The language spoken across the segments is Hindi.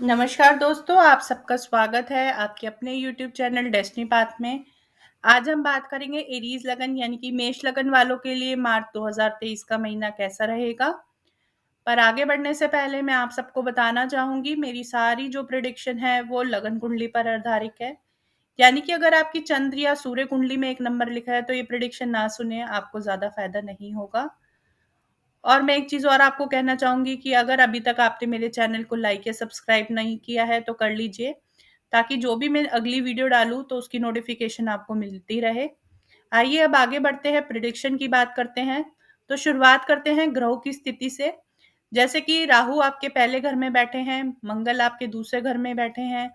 नमस्कार दोस्तों, आप सबका स्वागत है आपके अपने यूट्यूब चैनल डेस्टिनी पाथ में। आज हम बात करेंगे एरीज लगन यानी कि मेष लगन वालों के लिए मार्च 2023 का महीना कैसा रहेगा। पर आगे बढ़ने से पहले मैं आप सबको बताना चाहूंगी मेरी सारी जो प्रिडिक्शन है वो लगन कुंडली पर आधारित है। यानी कि अगर आपकी चंद्र या सूर्य कुंडली में एक नंबर लिखा है तो ये प्रिडिक्शन ना सुने, आपको ज्यादा फायदा नहीं होगा। और मैं एक चीज़ और आपको कहना चाहूँगी कि अगर अभी तक आपने मेरे चैनल को लाइक या सब्सक्राइब नहीं किया है तो कर लीजिए, ताकि जो भी मैं अगली वीडियो डालूँ तो उसकी नोटिफ़िकेशन आपको मिलती रहे। आइए अब आगे बढ़ते हैं, प्रेडिक्शन की बात करते हैं। तो शुरुआत करते हैं ग्रहों की स्थिति से। जैसे कि राहु आपके पहले घर में बैठे हैं, मंगल आपके दूसरे घर में बैठे हैं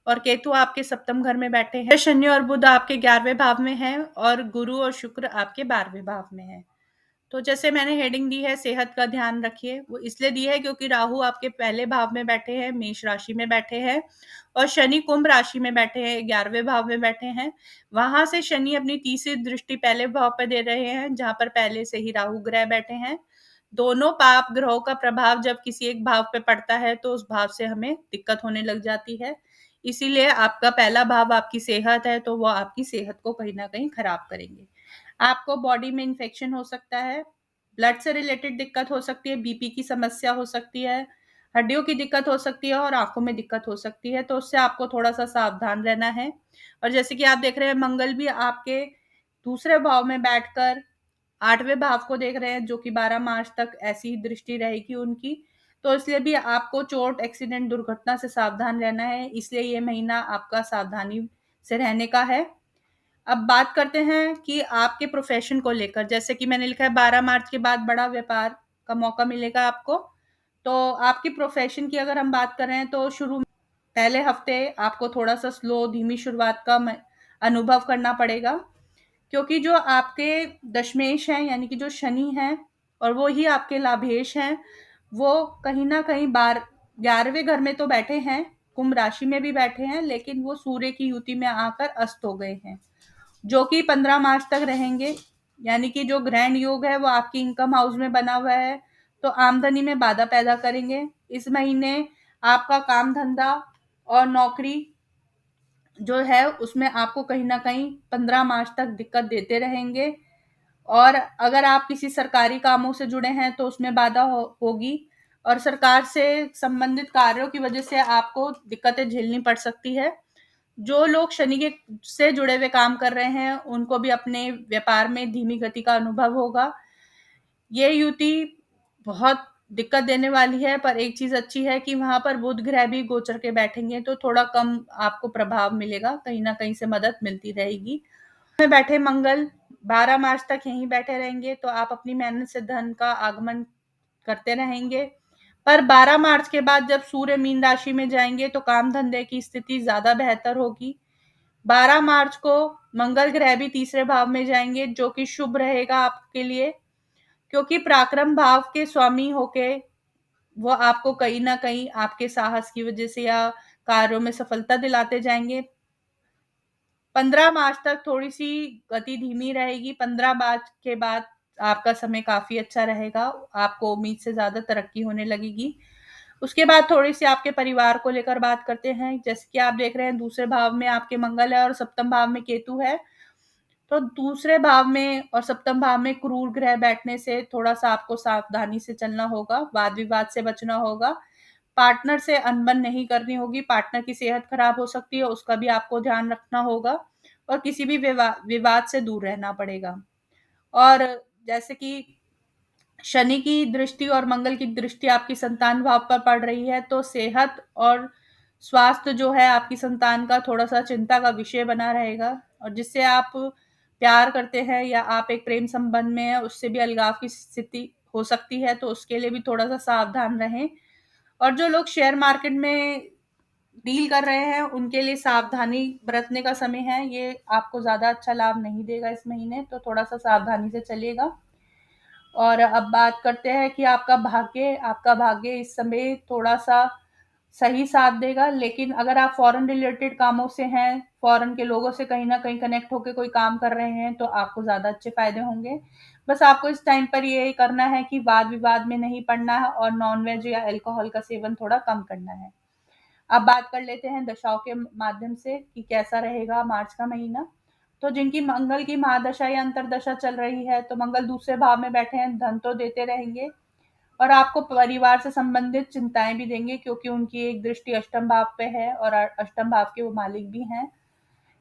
और केतु आपके सप्तम घर में बैठे हैं। शनि और बुध आपके 11वें भाव में हैं और गुरु और शुक्र आपके 12वें भाव में हैं। तो जैसे मैंने हेडिंग दी है सेहत का ध्यान रखिए, वो इसलिए दी है क्योंकि राहु आपके पहले भाव में बैठे हैं, मेष राशि में बैठे हैं और शनि कुंभ राशि में बैठे हैं, 11वें भाव में बैठे हैं। वहां से शनि अपनी तीसरी दृष्टि पहले भाव पर दे रहे हैं जहां पर पहले से ही राहु ग्रह बैठे हैं। दोनों पाप ग्रहों का प्रभाव जब किसी एक भाव पे पड़ता है तो उस भाव से हमें दिक्कत होने लग जाती है। इसीलिए आपका पहला भाव आपकी सेहत है तो वो आपकी सेहत को कहीं ना कहीं खराब करेंगे। आपको बॉडी में इन्फेक्शन हो सकता है, ब्लड से रिलेटेड दिक्कत हो सकती है, बीपी की समस्या हो सकती है, हड्डियों की दिक्कत हो सकती है और आंखों में दिक्कत हो सकती है, तो उससे आपको थोड़ा सा सावधान रहना है। और जैसे कि आप देख रहे हैं मंगल भी आपके दूसरे भाव में बैठकर 8वें भाव को देख रहे हैं, जो कि 12 मार्च तक ऐसी ही दृष्टि रहेगी उनकी। तो इसलिए भी आपको चोट, एक्सीडेंट, दुर्घटना से सावधान रहना है। इसलिए ये महीना आपका सावधानी से रहने का है। अब बात करते हैं कि आपके प्रोफेशन को लेकर, जैसे कि मैंने लिखा है 12 मार्च के बाद बड़ा व्यापार का मौका मिलेगा आपको। तो आपकी प्रोफेशन की अगर हम बात कर रहे हैं तो शुरू में पहले हफ्ते आपको थोड़ा सा स्लो धीमी शुरुआत का अनुभव करना पड़ेगा, क्योंकि जो आपके दशमेश हैं यानी कि जो शनि हैं और वो ही आपके लाभेश हैं, वो कहीं ना कहीं 11वें घर में तो बैठे हैं, कुंभ राशि में भी बैठे हैं, लेकिन वो सूर्य की युति में आकर अस्त हो गए हैं, जो कि 15 मार्च तक रहेंगे। यानी कि जो ग्रैंड योग है वो आपकी इनकम हाउस में बना हुआ है, तो आमदनी में बाधा पैदा करेंगे। इस महीने आपका काम धंधा और नौकरी जो है उसमें आपको कहीं ना कहीं 15 मार्च तक दिक्कत देते रहेंगे। और अगर आप किसी सरकारी कामों से जुड़े हैं तो उसमें बाधा होगी और सरकार से संबंधित कार्यों की वजह से आपको दिक्कतें झेलनी पड़ सकती है। जो लोग शनि के से जुड़े हुए काम कर रहे हैं उनको भी अपने व्यापार में धीमी गति का अनुभव होगा। ये युति बहुत दिक्कत देने वाली है, पर एक चीज अच्छी है कि वहां पर बुध ग्रह भी गोचर के बैठेंगे तो थोड़ा कम आपको प्रभाव मिलेगा, कहीं ना कहीं से मदद मिलती रहेगी। में बैठे मंगल 12 मार्च तक यहीं बैठे रहेंगे तो आप अपनी मेहनत से धन का आगमन करते रहेंगे। पर 12 मार्च के बाद जब सूर्य मीन राशि में जाएंगे तो काम धंधे की स्थिति ज्यादा बेहतर होगी। 12 मार्च को मंगल ग्रह भी तीसरे भाव में जाएंगे, जो कि शुभ रहेगा आपके लिए, क्योंकि पराक्रम भाव के स्वामी होके वो आपको कहीं ना कहीं आपके साहस की वजह से या कार्यों में सफलता दिलाते जाएंगे। 15 मार्च तक थोड़ी सी गति धीमी रहेगी, 15 मार्च के बाद आपका समय काफी अच्छा रहेगा, आपको उम्मीद से ज्यादा तरक्की होने लगेगी। उसके बाद थोड़ी सी आपके परिवार को लेकर बात करते हैं। जैसे कि आप देख रहे हैं दूसरे भाव में आपके मंगल है और सप्तम भाव में केतु है, तो दूसरे भाव में और सप्तम भाव में क्रूर ग्रह बैठने से थोड़ा सा आपको सावधानी से चलना होगा, वाद विवाद से बचना होगा, पार्टनर से अनबन नहीं करनी होगी, पार्टनर की सेहत खराब हो सकती है उसका भी आपको ध्यान रखना होगा और किसी भी विवाद से दूर रहना पड़ेगा। और जैसे कि शनि की दृष्टि और मंगल की दृष्टि आपकी संतान भाव पर पड़ रही है, तो सेहत और स्वास्थ्य जो है आपकी संतान का थोड़ा सा चिंता का विषय बना रहेगा, और जिससे आप प्यार करते हैं या आप एक प्रेम संबंध में है उससे भी अलगाव की स्थिति हो सकती है, तो उसके लिए भी थोड़ा सा सावधान रहें। और जो लोग शेयर मार्केट में डील कर रहे हैं उनके लिए सावधानी बरतने का समय है, ये आपको ज्यादा अच्छा लाभ नहीं देगा इस महीने, तो थोड़ा सा सावधानी से चलिएगा। और अब बात करते हैं कि आपका भाग्य इस समय थोड़ा सा सही साथ देगा, लेकिन अगर आप फॉरेन रिलेटेड कामों से हैं, फॉरेन के लोगों से कहीं ना कहीं कनेक्ट होकर कोई काम कर रहे हैं तो आपको ज्यादा अच्छे फायदे होंगे। बस आपको इस टाइम पर ये करना है कि वाद विवाद में नहीं पड़ना है और नॉन वेज या अल्कोहल का सेवन थोड़ा कम करना है। अब बात कर लेते हैं दशाओं के माध्यम से कि कैसा रहेगा मार्च का महीना। तो जिनकी मंगल की महादशा या अंतरदशा चल रही है, तो मंगल दूसरे भाव में बैठे हैं, धन तो देते रहेंगे और आपको परिवार से संबंधित चिंताएं भी देंगे, क्योंकि उनकी एक दृष्टि अष्टम भाव पे है और अष्टम भाव के वो मालिक भी हैं।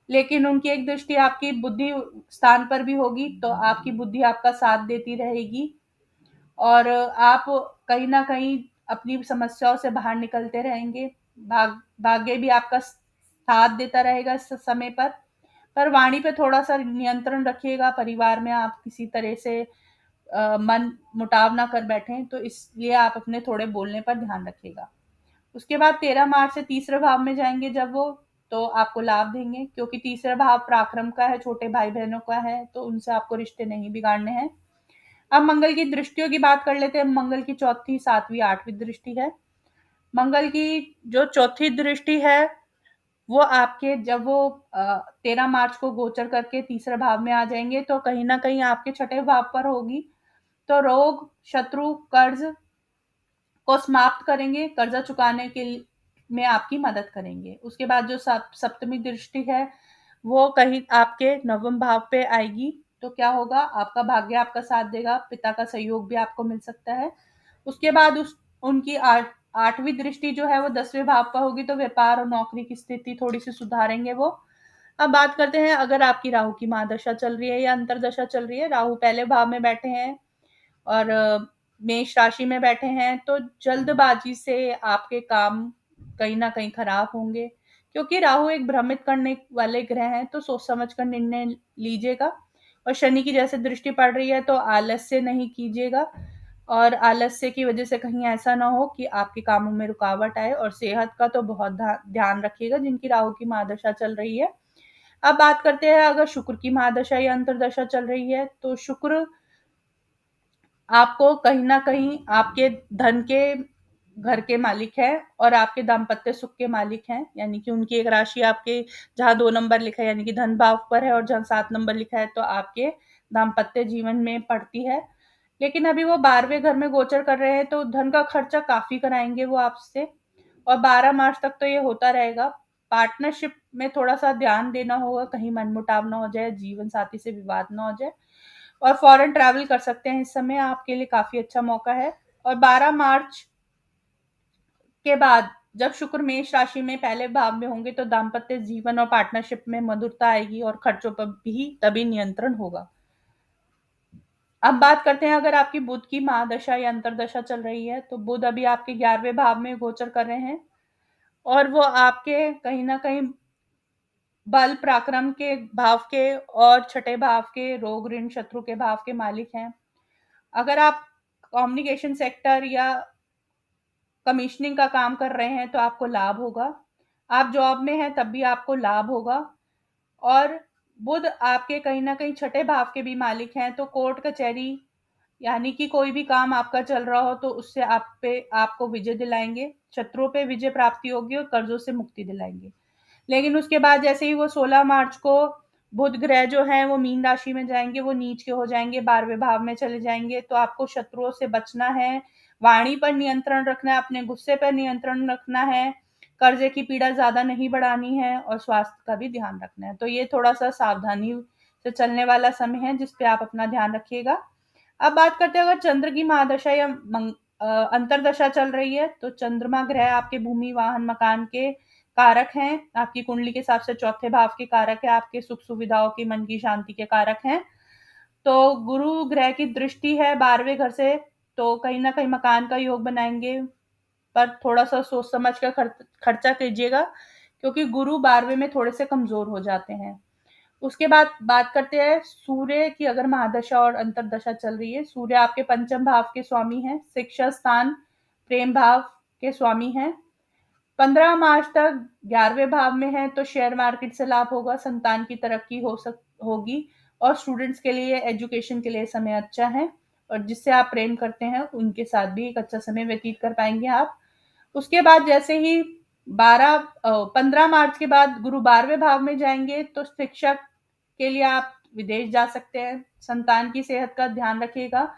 लेकिन उनकी एक दृष्टि आपकी बुद्धि स्थान पर भी होगी, तो आपकी बुद्धि आपका साथ देती रहेगी और आप कहीं न कहीं अपनी समस्याओं से बाहर निकलते रहेंगे। भाग्य भी आपका साथ देता रहेगा इस समय पर वाणी पे थोड़ा-सा नियंत्रण रखिएगा, परिवार में आप किसी तरह से मन मुटाव ना कर बैठें, तो इसलिए आप अपने थोड़े बोलने पर ध्यान रखिएगा। उसके बाद 13 मार्च से तीसरे भाव में जाएँगे जब वो, तो आपको लाभ देंगे, क्योंकि तीसरा भाव पराक्रम का है, छोटे भाई-बहनों का है, तो उनसे आपको रिश्ते नहीं बिगाड़ने हैं। अब मंगल की दृष्टियों की बात कर लेते हैं। मंगल की चौथी, सातवीं, आठवीं दृष्टि है। मंगल की जो चौथी दृष्टि है, वो आपके जब वो 13 मार्च को गोचर करके तीसरे भाव में आ जाएँगे, तो कहीं न कहीं आपके छठे भाव पर होगी। तो रोग, शत्रु, कर्ज को समाप्त करेंगे, कर्जा चुकाने के में आपकी मदद करेंगे। उसके बाद जो सप्तमी दृष्टि है, वो कहीं आपके नवम भाव पे आएगी, तो क्या होगा, आपका भाग्य आपका साथ देगा, पिता का सहयोग भी आपको मिल सकता है। उसके बाद उनकी आठवीं दृष्टि जो है वो 10वें भाव पर होगी, तो व्यापार और नौकरी की स्थिति थोड़ी सी सुधारेंगे वो। अब बात करते हैं, अगर आपकी राहु की महादशा चल रही है या अंतरदशा चल रही है, राहु पहले भाव में बैठे हैं और मेष राशि में बैठे हैं, तो जल्दबाजी से आपके काम कहीं न कहीं खराब होंगे, क्योंकि राहु एक भ्रमित करने वाले ग्रह हैं, तो सोच समझ कर निर्णय लीजिएगा। और शनि की जैसे दृष्टि पड़ रही है, तो आलस्य नहीं कीजिएगा और आलस्य की वजह से कहीं ऐसा ना हो कि आपके कामों में रुकावट आए, और सेहत का तो बहुत ध्यान रखिएगा जिनकी राहु की महादशा चल रही है। अब बात करते हैं, अगर शुक्र की महादशा या अंतरदशा चल रही है, तो शुक्र आपको कहीं न कहीं आपके धन के घर के मालिक हैं और आपके दाम्पत्य सुख के मालिक हैं, यानी कि उनकी एक राशि आपके जहाँ 2 नंबर लिखा है यानी कि धन भाव पर है और जहाँ 7 नंबर लिखा है तो आपके दाम्पत्य जीवन में पड़ती है। लेकिन अभी वो 12वें घर में गोचर कर रहे हैं, तो धन का खर्चा काफ़ी कराएँगे वो आपसे और 12 मार्च तक तो ये होता रहेगा। पार्टनरशिप में थोड़ा-सा ध्यान देना होगा, कहीं मनमुटाव ना हो जाए, जीवन साथी से विवाद ना हो जाए। और फॉरेन ट्रैवल कर सकते हैं, इस समय आपके लिए काफ़ी अच्छा मौका है। और 12 मार्च के बाद जब शुक्र मेष राशि में पहले भाव में होंगे, तो दाम्पत्य जीवन और पार्टनरशिप में मधुरता आएगी और खर्चों पर भी तभी नियंत्रण होगा। अब बात करते हैं, अगर आपकी बुध की महादशा या अंतरदशा चल रही है, तो बुध अभी आपके 11वें भाव में गोचर कर रहे हैं और वो आपके कहीं न कहीं बल पराक्रम के भाव के और छठे भाव के रोग, ऋण, शत्रु के भाव के मालिक हैं। अगर आप कम्युनिकेशन सेक्टर या कमीशनिंग का काम कर रहे हैं, तो आपको लाभ होगा। आप जॉब में हैं, तब भी आपको लाभ होगा और बुध आपके कहीं न कहीं छठे भाव के भी मालिक हैं, तो कोर्ट कचहरी यानी कि कोई भी काम आपका चल रहा हो, तो उससे आपको विजय दिलाएँगे, शत्रुओं पे विजय प्राप्ति होगी और कर्ज़ों से मुक्ति दिलाएँगे। लेकिन उसके बाद जैसे ही वो 16 मार्च को बुध ग्रह जो हैं वो मीन राशि में जाएँगे, वो नीच के हो जाएँगे, 12वें भाव में चले जाएँगे, तो आपको शत्रुओं से बचना है, वाणी पर नियंत्रण रखना है, अपने गुस्से पर नियंत्रण रखना है, कर्ज़े की पीड़ा ज़्यादा नहीं बढ़ानी है और स्वास्थ्य का भी ध्यान रखना है। तो ये थोड़ा-सा सावधानी से चलने वाला समय है, जिस पे आप अपना ध्यान रखिएगा। अब बात करते हैं, अगर चंद्र की महादशा या अंतरदशा चल रही है, तो चंद्रमा ग्रह आपके भूमि, वाहन, मकान के कारक हैं, आपकी कुंडली के हिसाब से चौथे भाव के कारक है, आपके सुख सुविधाओं की, मन की शांति के कारक हैं। तो गुरु ग्रह की दृष्टि है 12वें घर से, तो कहीं न कहीं मकान का योग बनाएँगे, पर थोड़ा-सा सोच समझ कर खर्चा कीजिएगा, क्योंकि गुरु 12वें में थोड़े से कमज़ोर हो जाते हैं। उसके बाद बात करते हैं सूर्य की, अगर महादशा और अंतरदशा चल रही है, सूर्य आपके पंचम भाव के स्वामी हैं, शिक्षा स्थान, प्रेम भाव के स्वामी हैं। 15 मार्च तक 11वें भाव में है, तो शेयर मार्केट से लाभ होगा, संतान की तरक्की होगी और स्टूडेंट्स के लिए एजुकेशन के लिए समय अच्छा है और जिससे आप प्रेम करते हैं उनके साथ भी एक अच्छा समय व्यतीत कर पाएँगे आप। उसके बाद जैसे ही 15 मार्च के बाद गुरु 12वें भाव में जाएँगे, तो शिक्षक के लिए आप विदेश जा सकते हैं। संतान की सेहत का ध्यान रखिएगा।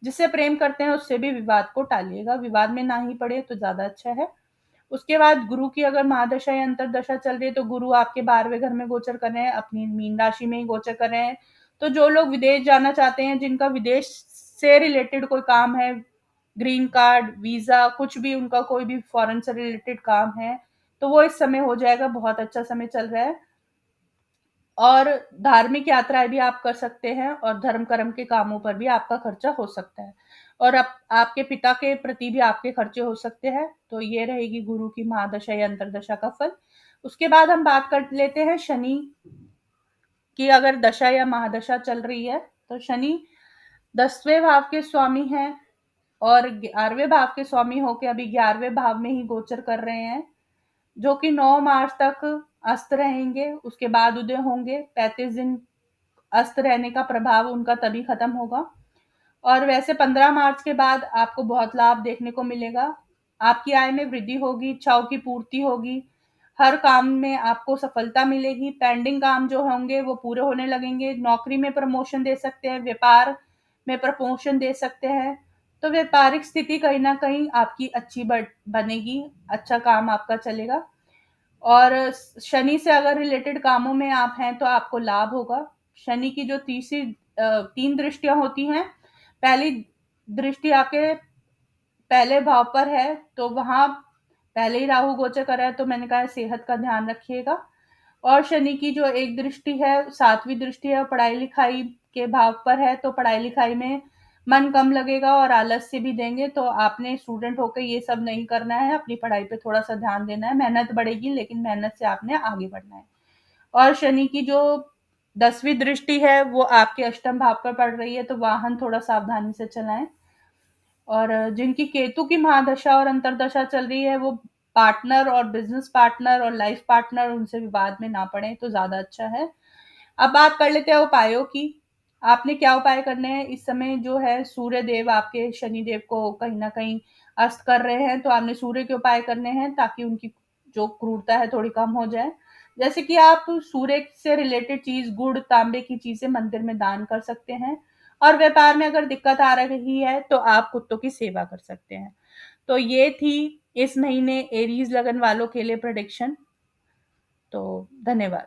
जिससे प्रेम करते हैं उससे भी विवाद को टालिएगा, विवाद में ना ही पड़े तो ज़्यादा अच्छा है। उसके बाद गुरु की अगर महादशा या अंतरदशा चल रही है तो गुरु आपके 12वें घर में गोचर कर रहे हैं, अपनी मीन राशि में ही गोचर कर रहे हैं। तो जो लोग विदेश जाना चाहते हैं, जिनका विदेश से रिलेटेड कोई काम है, ग्रीन कार्ड, वीज़ा, कुछ भी उनका कोई भी फॉरेन से रिलेटेड काम है, तो वो इस समय हो जाएगा, बहुत अच्छा समय चल रहा है। और धार्मिक यात्राएँ भी आप कर सकते हैं और धर्म कर्म के कामों पर भी आपका खर्चा हो सकता है। और आपके पिता के प्रति भी आपके खर्चे हो सकते हैं। तो ये रहेगी गुरु की महादशा या अंतर्दशा का फल। उसके बाद हम बात कर लेते हैं शनि की। अगर दशा या महादशा चल रही है तो शनि 10वें भाव के स्वामी हैं और 11वें भाव के स्वामी होके अभी 11वें भाव में ही गोचर कर रहे हैं, जो कि 9 मार्च तक अस्त रहेंगे। उसके बाद उदय होंगे। 35 दिन अस्त रहने का प्रभाव उनका तभी खत्म होगा। और वैसे 15 मार्च के बाद आपको बहुत लाभ देखने को मिलेगा। आपकी आय में वृद्धि होगी, इच्छाओं की पूर्ति होगी, हर काम में आपको सफलता मिलेगी, पेंडिंग काम जो होंगे वो पूरे होने लगेंगे, नौकरी में प्रमोशन दे सकते हैं, व्यापार में प्रमोशन दे सकते हैं। तो व्यापारिक स्थिति कहीं न कहीं आपकी अच्छी बनेगी, अच्छा काम आपका चलेगा। और शनि से अगर रिलेटेड कामों में आप हैं तो आपको लाभ होगा। शनि की जो 3 दृष्टियाँ होती हैं, पहली दृष्टि आपके पहले भाव पर है, तो वहाँ पहले ही राहु गोचर कर रहा है, तो मैंने कहा है सेहत का ध्यान रखिएगा। और शनि की जो एक दृष्टि है, 7वीं दृष्टि है, पढ़ाई-लिखाई के भाव पर है, तो पढ़ाई-लिखाई में मन कम लगेगा और आलस्य भी देंगे। तो आपने स्टूडेंट होके ये सब नहीं करना है, अपनी पढ़ाई पे थोड़ा-सा ध्यान देना है, मेहनत बढ़ेगी लेकिन मेहनत से आपने आगे बढ़ना है। और शनि की जो 10वीं दृष्टि है, वो आपके अष्टम भाव पर पड़ रही है, तो वाहन थोड़ा सावधानी से चलाएँ। और जिनकी केतु की महादशा और अंतर्दशा चल रही है, वो पार्टनर और बिज़नेस पार्टनर और लाइफ पार्टनर, उनसे विवाद में ना पड़े तो ज़्यादा अच्छा है। अब बात कर लेते हैं उपायों की। आपने क्या उपाय करने हैं? इस समय जो है सूर्य देव आपके शनि देव को कहीं न कहीं अस्त कर रहे हैं, तो आपने सूर्य के उपाय करने हैं ताकि उनकी जो क्रूरता है थोड़ी कम हो जाए। जैसे कि आप सूर्य से रिलेटेड चीज़, गुड़, तांबे की चीज़ें मंदिर में दान कर सकते हैं। और व्यापार में अगर दिक्कत आ रही है तो आप कुत्तों की सेवा कर सकते हैं। तो ये थी इस महीने एरीज़ लगन वालों के लिए प्रेडिक्शन। तो धन्यवाद।